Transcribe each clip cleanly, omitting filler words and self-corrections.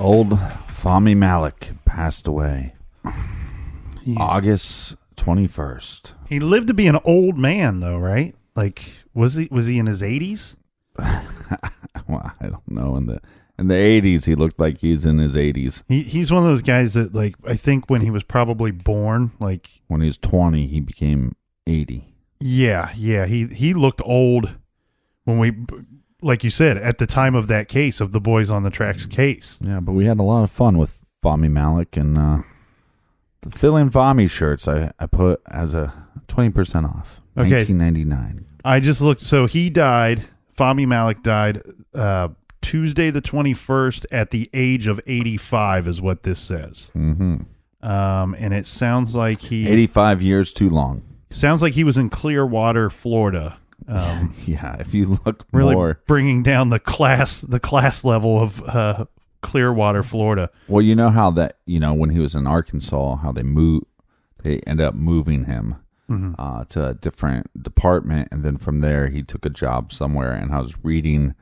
Old Fahmy Malek passed away August 21st. He lived to be an old man, though, right? Like, was he in his 80s? Well, I don't know. In the 80s, he looked like he's in his 80s. He's one of those guys that, like, I think when he was probably born, like... When he was 20, he became 80. Yeah, he looked old when we... Like you said, at the time of that case, of the Boys on the Tracks case. Yeah, but we had a lot of fun with Fahmy Malek, and the fill-in Fahmy shirts I put as a 20% off. Okay. $19.99. I just looked. So he died, Fahmy Malek died Tuesday the 21st at the age of 85 is what this says. Mm-hmm. And it sounds like 85 years too long. Sounds like he was in Clearwater, Florida. Yeah, if you look really more, bringing down the class level of Clearwater, Florida. Well, you know how that, when he was in Arkansas, how they ended up moving him to a different department, and then from there he took a job somewhere. And I was reading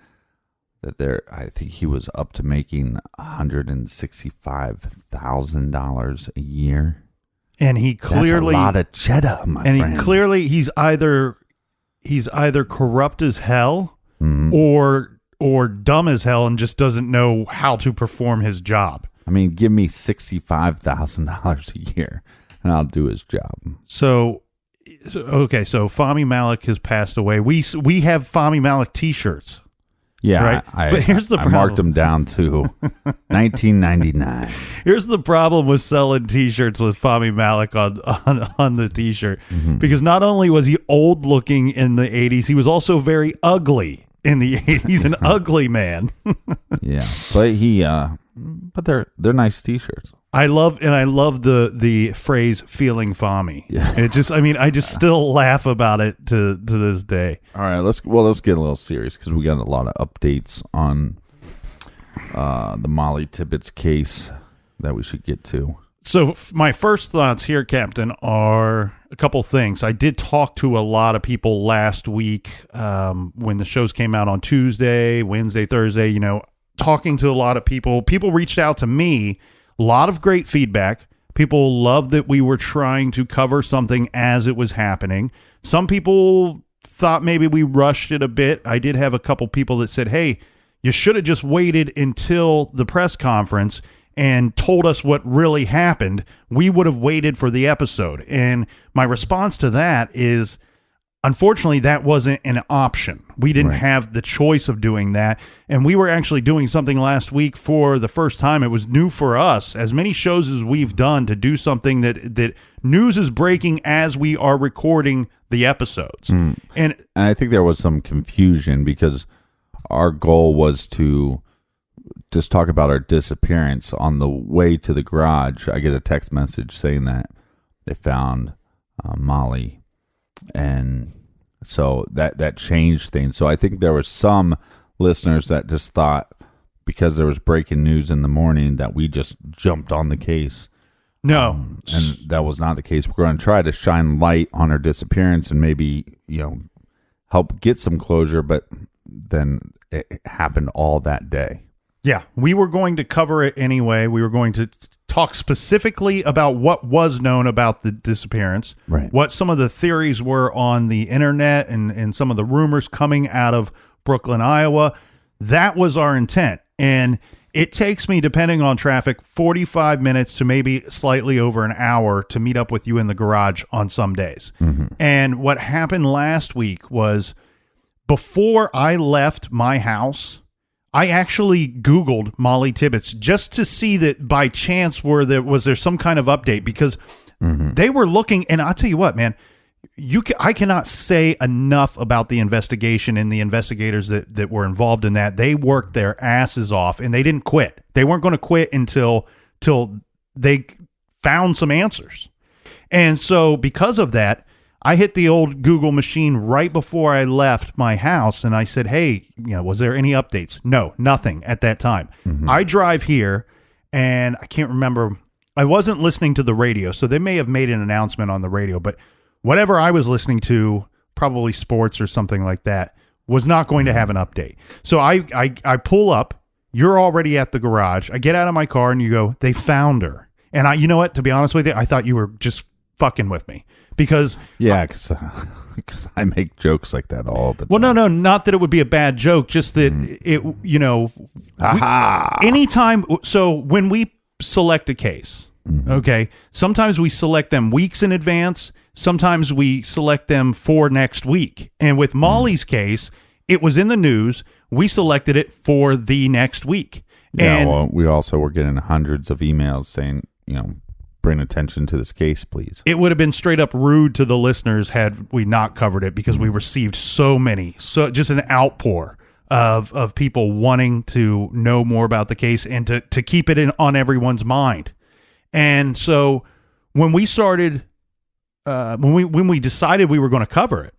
that I think he was up to making $165,000 a year, and he clearly that's a lot of cheddar, my friend. And he clearly he's either corrupt as hell or dumb as hell and just doesn't know how to perform his job. I mean, give me $65,000 a year and I'll do his job. So Fahmy Malek has passed away. We have Fahmy Malek t-shirts. Yeah, right? But here's the problem. I marked them down to $19.99. Here's the problem with selling t-shirts with Fahmy Malek on the t-shirt. Mm-hmm. Because not only was he old looking in the 80s, he was also very ugly in the 80s, an ugly man. Yeah. But they're nice t-shirts. I love the phrase "feeling Fahmy." Yeah. I just still laugh about it to this day. All right, let's get a little serious because we got a lot of updates on the Mollie Tibbetts case that we should get to. So my first thoughts here, Captain, are a couple things. I did talk to a lot of people last week when the shows came out on Tuesday, Wednesday, Thursday. Talking to a lot of people. People reached out to me. A lot of great feedback. People loved that we were trying to cover something as it was happening. Some people thought maybe we rushed it a bit. I did have a couple people that said, hey, you should have just waited until the press conference and told us what really happened. We would have waited for the episode. And my response to that is, unfortunately, that wasn't an option. We didn't have the choice of doing that. And we were actually doing something last week for the first time. It was new for us, as many shows as we've done, to do something that news is breaking as we are recording the episodes. And I think there was some confusion because our goal was to just talk about our disappearance. On the way to the garage, I get a text message saying that they found Mollie. And so that changed things. So I think there were some listeners that just thought because there was breaking news in the morning that we just jumped on the case. No. And that was not the case. We're going to try to shine light on her disappearance and maybe, help get some closure. But then it happened all that day. Yeah, we were going to cover it anyway. We were going to talk specifically about what was known about the disappearance, right? What some of the theories were on the internet and some of the rumors coming out of Brooklyn, Iowa. That was our intent. And it takes me, depending on traffic, 45 minutes to maybe slightly over an hour to meet up with you in the garage on some days. Mm-hmm. And what happened last week was before I left my house, I actually Googled Mollie Tibbetts just to see that by chance was there some kind of update, because they were looking, and I'll tell you what, man, I cannot say enough about the investigation and the investigators that were involved in that. They worked their asses off and they didn't quit. They weren't going to quit until they found some answers. And so because of that, I hit the old Google machine right before I left my house, and I said, hey, was there any updates? No, nothing at that time. Mm-hmm. I drive here, and I can't remember. I wasn't listening to the radio, so they may have made an announcement on the radio, but whatever I was listening to, probably sports or something like that, was not going to have an update. So I pull up. You're already at the garage. I get out of my car and you go, they found her. And you know what? To be honest with you, I thought you were just fucking with me because because I make jokes like that all the time. Well, no, not that it would be a bad joke, just that it, anytime. So when we select a case, okay, sometimes we select them weeks in advance. Sometimes we select them for next week. And with Mollie's case, it was in the news. We selected it for the next week. Yeah, and well, we also were getting hundreds of emails saying, bring attention to this case, please. It would have been straight up rude to the listeners had we not covered it because we received so just an outpour of people wanting to know more about the case and to keep it on everyone's mind. And so when we started, when we decided we were going to cover it,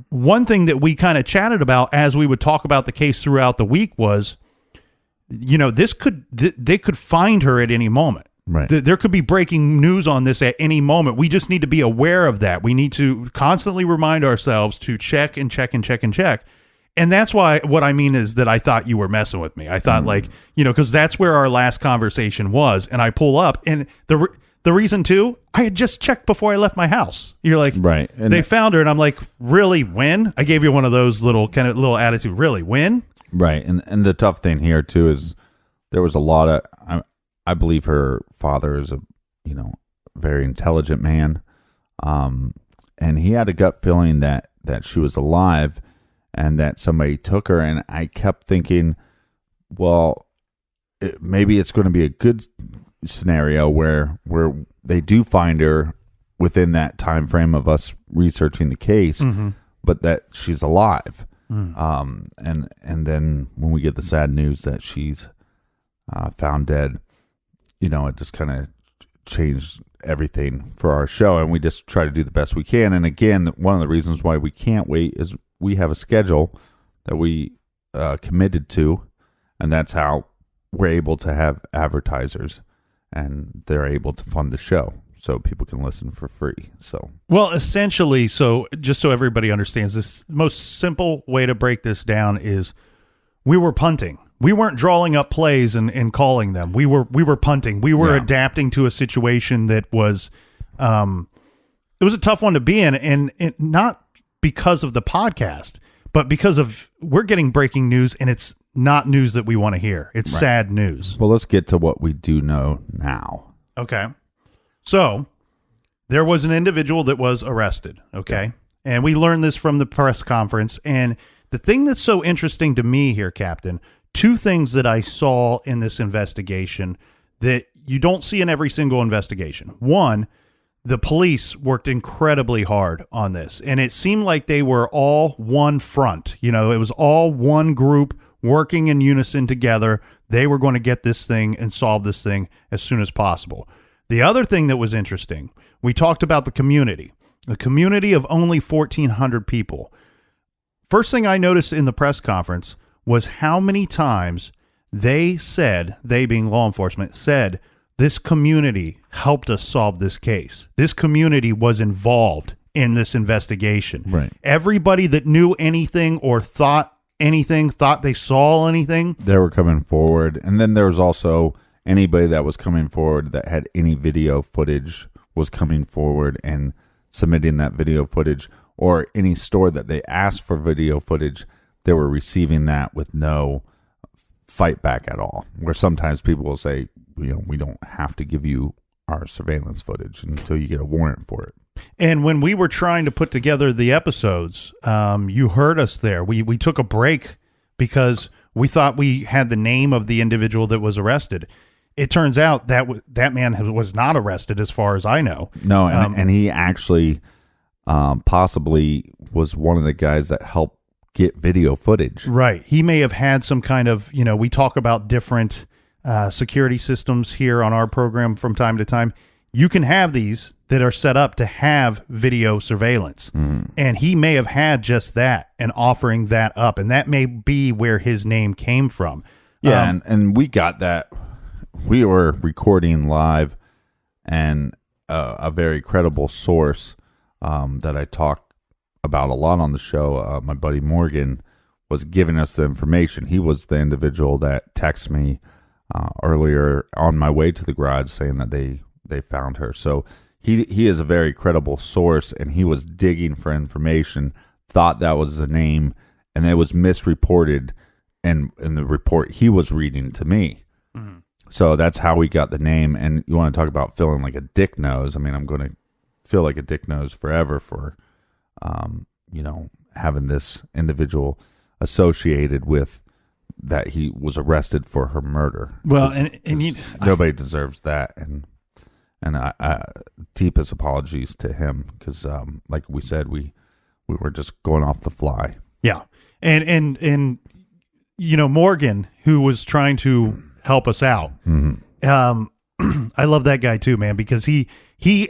one thing that we kind of chatted about as we would talk about the case throughout the week was, they could find her at any moment. Right. There could be breaking news on this at any moment. We just need to be aware of that. We need to constantly remind ourselves to check and check and check and check. And that's why what I mean is that I thought you were messing with me. I thought because that's where our last conversation was. And I pull up and the reason too, I had just checked before I left my house. You're like, right. And they found her. And I'm like, really? When? I gave you one of those little attitude. Really? When? Right. And the tough thing here too is there was a lot of, I believe her father is a, very intelligent man. And he had a gut feeling that she was alive and that somebody took her. And I kept thinking, well, maybe it's going to be a good scenario where they do find her within that time frame of us researching the case, but that she's alive. And then when we get the sad news that she's found dead, it just kind of changed everything for our show, and we just try to do the best we can. And again, one of the reasons why we can't wait is we have a schedule that we committed to, and that's how we're able to have advertisers, and they're able to fund the show so people can listen for free. So, well, essentially, so just so everybody understands, this most simple way to break this down is we were punting. We weren't drawing up plays and calling them. We were punting. We were adapting to a situation that was, it was a tough one to be in, and not because of the podcast, but because of we're getting breaking news, and it's not news that we want to hear. It's sad news. Well, let's get to what we do know now. Okay. So there was an individual that was arrested. Okay. And we learned this from the press conference. And the thing that's so interesting to me here, Captain, two things that I saw in this investigation that you don't see in every single investigation. One, the police worked incredibly hard on this, and it seemed like they were all one front. It was all one group working in unison together. They were going to get this thing and solve this thing as soon as possible. The other thing that was interesting, we talked about the community of only 1,400 people. First thing I noticed in the press conference was how many times they being law enforcement, said, this community helped us solve this case. This community was involved in this investigation. Right. Everybody that knew anything or thought they saw anything, they were coming forward. And then there was also anybody that was coming forward that had any video footage was coming forward and submitting that video footage, or any store that they asked for video footage, they were receiving that with no fight back at all. Where sometimes people will say, we don't have to give you our surveillance footage until you get a warrant for it. And when we were trying to put together the episodes, you heard us there. We took a break because we thought we had the name of the individual that was arrested. It turns out that man was not arrested, as far as I know. No, and he actually possibly was one of the guys that helped get video footage. Right. He may have had some kind of, we talk about different security systems here on our program from time to time. You can have these that are set up to have video surveillance. And he may have had just that and offering that up. And that may be where his name came from. Yeah, and we got that. We were recording live, and a very credible source that I talk about a lot on the show, my buddy Morgan, was giving us the information. He was the individual that texted me earlier on my way to the garage saying that they found her. So he is a very credible source, and he was digging for information, thought that was the name, and it was misreported in the report he was reading to me. Mm-hmm. So that's how we got the name. And you want to talk about feeling like a dick nose. I mean, I'm going to feel like a dick nose forever for, having this individual associated with that he was arrested for her murder. Well, nobody deserves that. And I deepest apologies to him because, like we said, we were just going off the fly. Yeah. And Morgan, who was trying to help us out. Mm-hmm. I love that guy too, man, because he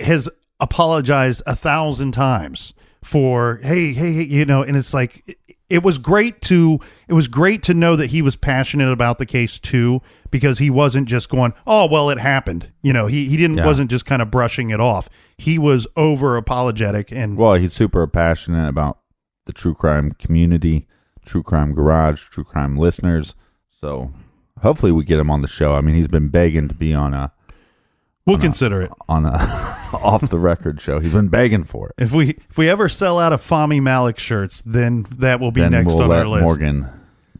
has apologized 1,000 times for, hey, and it's like, it was great to know that he was passionate about the case too, because he wasn't just going, oh, well, it happened. Wasn't just kind of brushing it off. He was over apologetic. And well, he's super passionate about the true crime community, True Crime Garage, True Crime listeners. So hopefully we get him on the show. I mean, he's been begging to be on a off the record show. He's been begging for it. If we ever sell out of Fahmy Malik shirts, then that will be next on our list. Morgan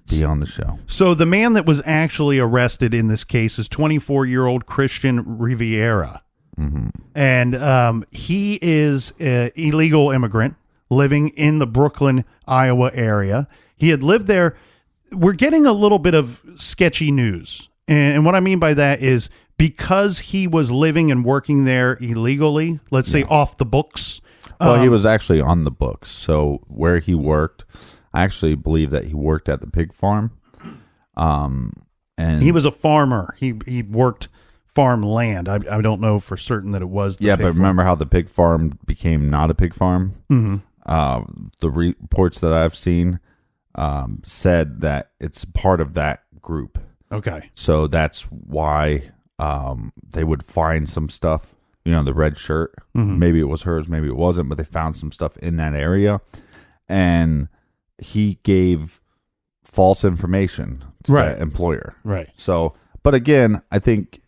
be on the show. So the man that was actually arrested in this case is 24-year-old Christian Riviera. Mm-hmm. And he is an illegal immigrant living in the Brooklyn, Iowa area. He had lived there. We're getting a little bit of sketchy news. And what I mean by that is because he was living and working there illegally, let's say off the books. Well, he was actually on the books. So where he worked, I actually believe that he worked at the pig farm. And he was a farmer. He worked farm land. I don't know for certain that it was the pig but remember how the pig farm became not a pig farm? Mm-hmm. The reports that I've seen said that it's part of that group. Okay. So that's why they would find some stuff, the red shirt. Mm-hmm. Maybe it was hers, maybe it wasn't, but they found some stuff in that area. And he gave false information to that employer. Right. So, but again, I think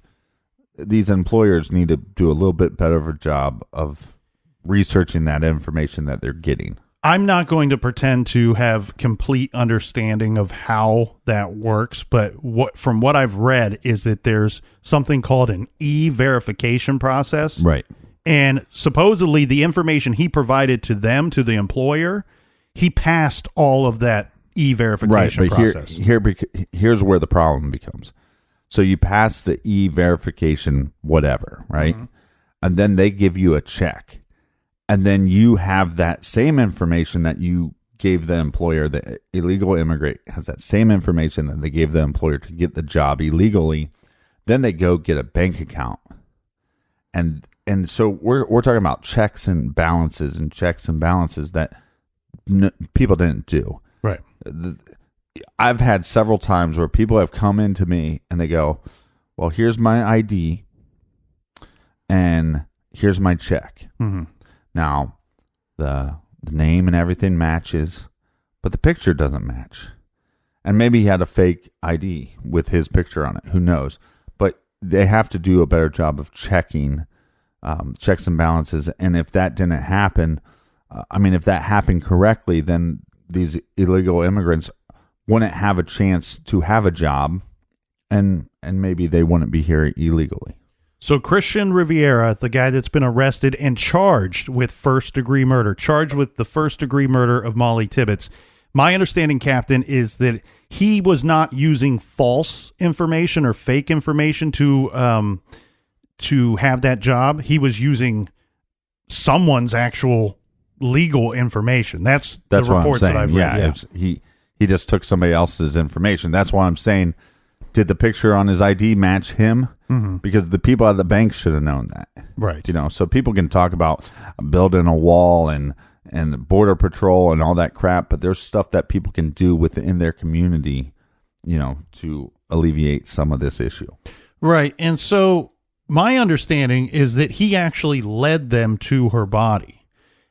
these employers need to do a little bit better of a job of researching that information that they're getting. I'm not going to pretend to have complete understanding of how that works, but from what I've read is that there's something called an e-verification process. Right. And supposedly the information he provided to them, to the employer, he passed all of that e-verification process. Here's where the problem becomes. So you pass the e-verification whatever, right? Mm-hmm. And then they give you a check. And then you have that same information that you gave the employer. The illegal immigrant has that same information that they gave the employer to get the job illegally. Then they go get a bank account. And so we're talking about checks and balances that people didn't do. Right. I've had several times where people have come into me and they go, well, here's my ID and here's my check. Mm-hmm. Now, the name and everything matches, but the picture doesn't match. And maybe he had a fake ID with his picture on it. Who knows? But they have to do a better job of checking checks and balances. And if that didn't happen, if that happened correctly, then these illegal immigrants wouldn't have a chance to have a job, and maybe they wouldn't be here illegally. So Christian Riviera, the guy that's been arrested and charged with first-degree murder, charged with the first-degree murder of Mollie Tibbetts. My understanding, Captain, is that he was not using false information or fake information to have that job. He was using someone's actual legal information. That's the reports that I've read. Yeah. He just took somebody else's information. That's why I'm saying, did the picture on his ID match him? Mm-hmm. Because the people at the bank should have known that. Right. So people can talk about building a wall and border patrol and all that crap, but there's stuff that people can do within their community, to alleviate some of this issue. Right. And so my understanding is that he actually led them to her body.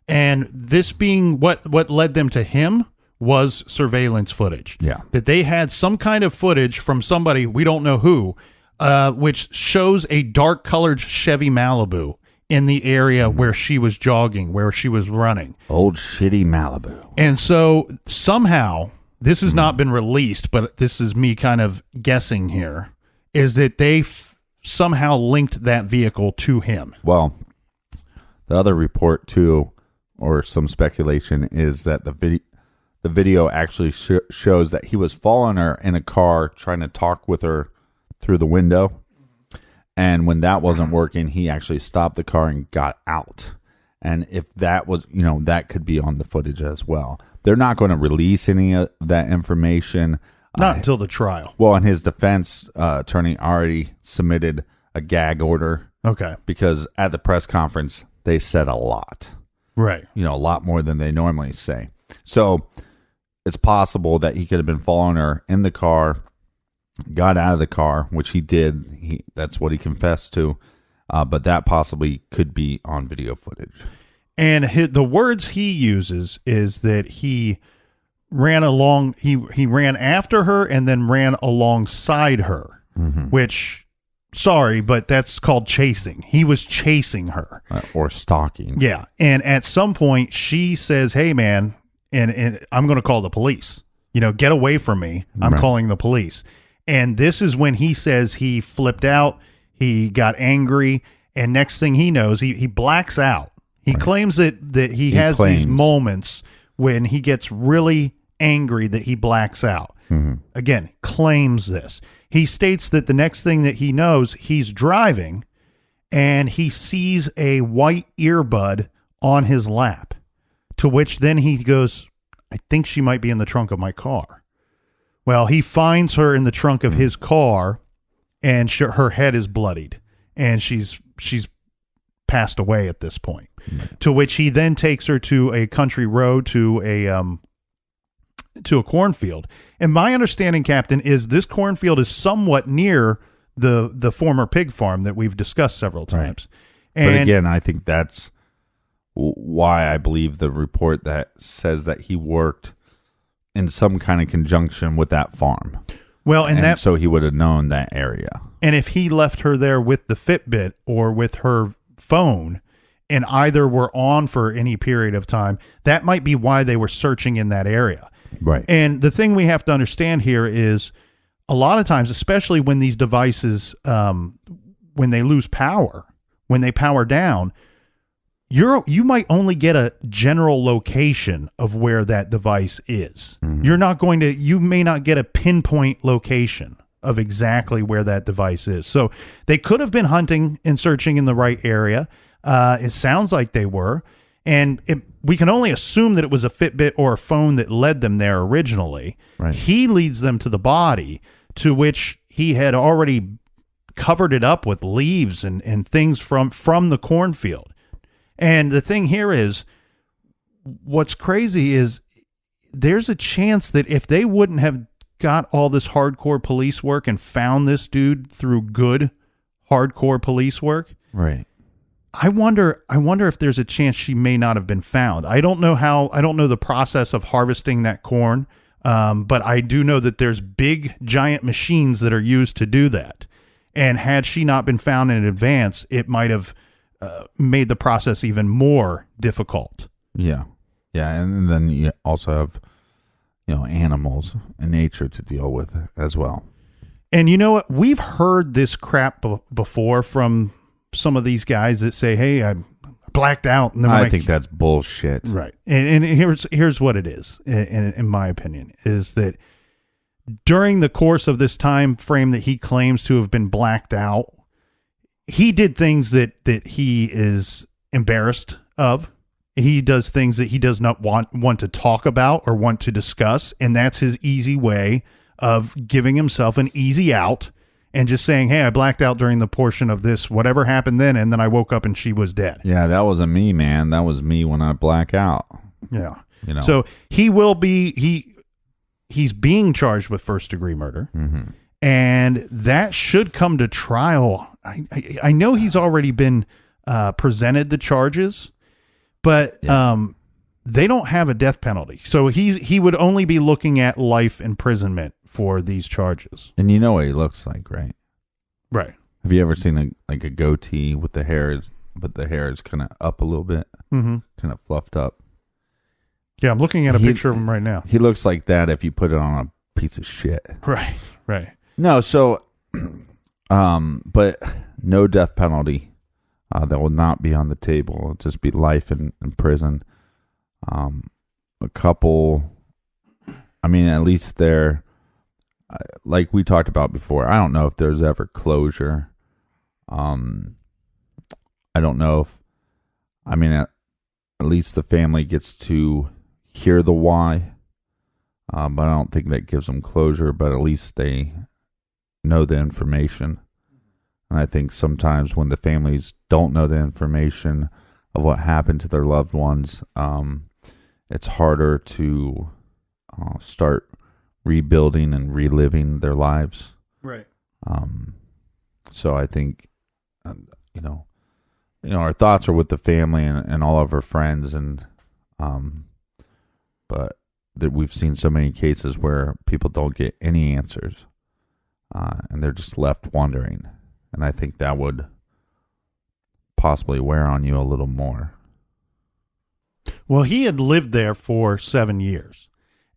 And this being what led them to him was surveillance footage. Yeah. That they had some kind of footage from somebody, we don't know who, which shows a dark colored Chevy Malibu in the area where she was jogging, where she was running. Old shitty Malibu. And so somehow, this has not been released, but this is me kind of guessing here, is that they somehow linked that vehicle to him. Well, the other report too, or some speculation, is that the video actually shows that he was following her in a car, trying to talk with her through the window. And when that wasn't working, he actually stopped the car and got out. And if that was, that could be on the footage as well. They're not going to release any of that information. Not until the trial. Well, and his defense attorney already submitted a gag order. Okay. Because at the press conference, they said a lot. Right. A lot more than they normally say. So it's possible that he could have been following her in the car, got out of the car, which he did. That's what he confessed to. But that possibly could be on video footage. And the words he uses is that he ran along, he ran after her and then ran alongside her, which, sorry, but that's called chasing. He was chasing her. Or stalking. Yeah. And at some point she says, hey, man, and I'm going to call the police. Get away from me. I'm calling the police. And this is when he says he flipped out. He got angry. And next thing he knows, he blacks out. He claims that he has these moments when he gets really angry that he blacks out. Again, claims this. He states that the next thing that he knows, he's driving and he sees a white earbud on his lap, to which then he goes, I think she might be in the trunk of my car. Well, he finds her in the trunk of his car and her head is bloodied and she's passed away at this point. To which he then takes her to a country road to a cornfield. And my understanding, Captain, is this cornfield is somewhat near the former pig farm that we've discussed several times. Right. But again, I think that's why I believe the report that says that he worked in some kind of conjunction with that farm. Well, and so he would have known that area. And if he left her there with the Fitbit or with her phone, and either were on for any period of time, that might be why they were searching in that area. Right. And the thing we have to understand here is a lot of times, especially when these devices, when they lose power, when they power down, you might only get a general location of where that device is. You may not get a pinpoint location of exactly where that device is. So they could have been hunting and searching in the right area. It sounds like they were. And we can only assume that it was a Fitbit or a phone that led them there originally. Right. He leads them to the body, to which he had already covered it up with leaves and things from the cornfield. And the thing here is, what's crazy is there's a chance that if they wouldn't have got all this hardcore police work and found this dude through good hardcore police work, right? I wonder if there's a chance she may not have been found. I don't know the process of harvesting that corn, but I do know that there's big, giant machines that are used to do that. And had she not been found in advance, it might have made the process even more difficult. Yeah. Yeah. And then you also have, animals and nature to deal with as well. And you know what? We've heard this crap before from some of these guys that say, hey, I blacked out. And I think that's bullshit. Right. And here's what it is, in my opinion, is that during the course of this time frame that he claims to have been blacked out, he did things that he is embarrassed of. He does things that he does not want to talk about or want to discuss, and that's his easy way of giving himself an easy out and just saying, hey, I blacked out during the portion of this, whatever happened then, and then I woke up and she was dead. Yeah, that wasn't me, man. That was me when I black out. Yeah. So he will be, he's being charged with first-degree murder, and that should come to trial. I know he's already been presented the charges, but they don't have a death penalty. So he would only be looking at life imprisonment for these charges. And you know what he looks like, right? Right. Have you ever seen a goatee with the hair, but the hair is kind of up a little bit, kind of fluffed up? Yeah, I'm looking at a picture of him right now. He looks like that if you put it on a piece of shit. Right, right. No, so, but no death penalty. That will not be on the table. It'll just be life in prison. A couple, I mean, at least they're, like we talked about before, I don't know if there's ever closure. I don't know if, I mean, at least the family gets to hear the why, but I don't think that gives them closure, but at least they know the information. And I think sometimes when the families don't know the information of what happened to their loved ones, it's harder to start rebuilding and reliving their lives. Right. So I think, our thoughts are with the family and all of our friends, and but that we've seen so many cases where people don't get any answers, and they're just left wondering. And I think that would possibly wear on you a little more. Well, he had lived there for 7 years.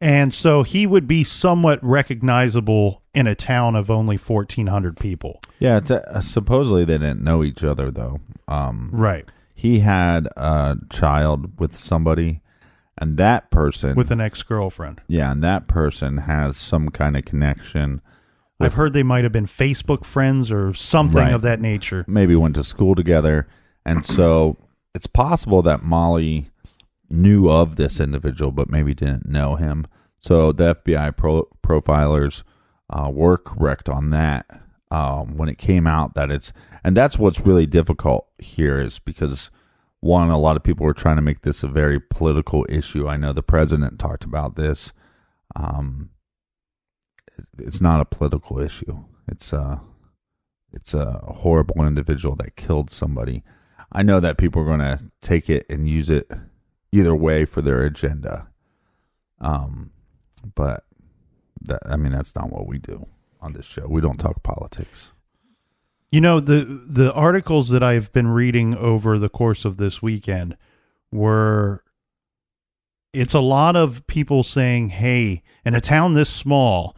And so he would be somewhat recognizable in a town of only 1,400 people. Yeah, it's supposedly they didn't know each other, though. Right. He had a child with somebody, and that person... with an ex-girlfriend. Yeah, and that person has some kind of connection. I've heard they might have been Facebook friends or something of that nature. Maybe went to school together. And so it's possible that Mollie knew of this individual, but maybe didn't know him. So the FBI profilers were correct on that when it came out that it's, and that's what's really difficult here is because, one, a lot of people were trying to make this a very political issue. I know the president talked about this. It's not a political issue. It's a horrible individual that killed somebody. I know that people are going to take it and use it either way for their agenda. But that's not what we do on this show. We don't talk politics. You know, the articles that I've been reading over the course of this weekend it's a lot of people saying, hey, in a town this small,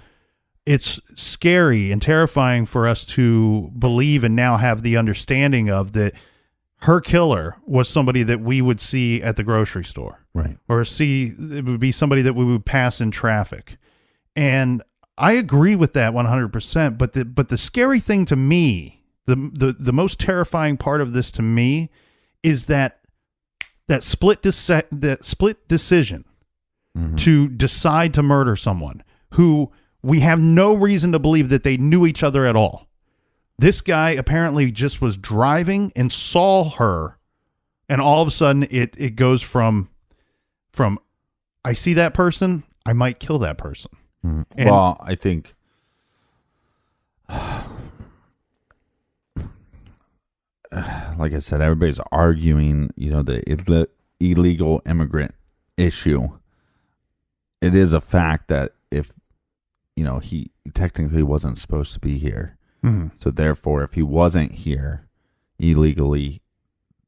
it's scary and terrifying for us to believe and now have the understanding of that her killer was somebody that we would see at the grocery store. Right. Or it would be somebody that we would pass in traffic. And I agree with that 100%. But the scary thing to me, the most terrifying part of this to me is that split decision to decide to murder someone who we have no reason to believe that they knew each other at all. This guy apparently just was driving and saw her, and all of a sudden it goes from I see that person, I might kill that person. Well, I think like I said, everybody's arguing, the illegal immigrant issue. It is a fact that if, he technically wasn't supposed to be here. So therefore, if he wasn't here illegally,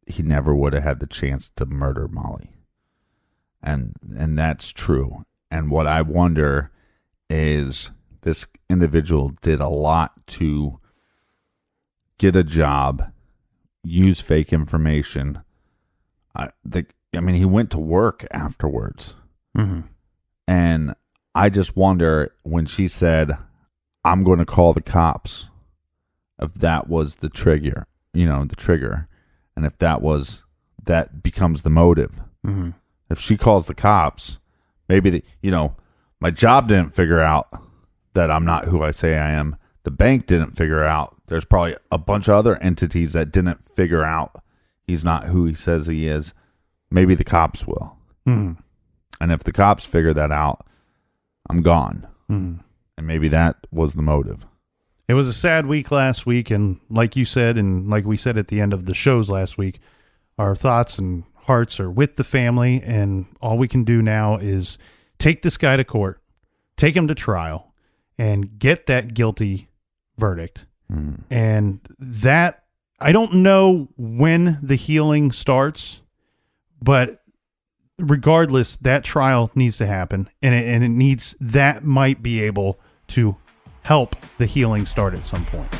he never would have had the chance to murder Mollie. And that's true. And what I wonder is this individual did a lot to get a job, use fake information. He went to work afterwards. And I just wonder when she said, I'm going to call the cops, if that was the trigger, and if that becomes the motive. If she calls the cops, maybe my job didn't figure out that I'm not who I say I am. The bank didn't figure out. There's probably a bunch of other entities that didn't figure out he's not who he says he is. Maybe the cops will. And if the cops figure that out, I'm gone. And maybe that was the motive. It was a sad week last week, and like you said, and like we said at the end of the shows last week, our thoughts and hearts are with the family, and all we can do now is take this guy to court, take him to trial, and get that guilty verdict. And that, I don't know when the healing starts, but regardless, that trial needs to happen, and it needs, that might be able to help the healing start at some point.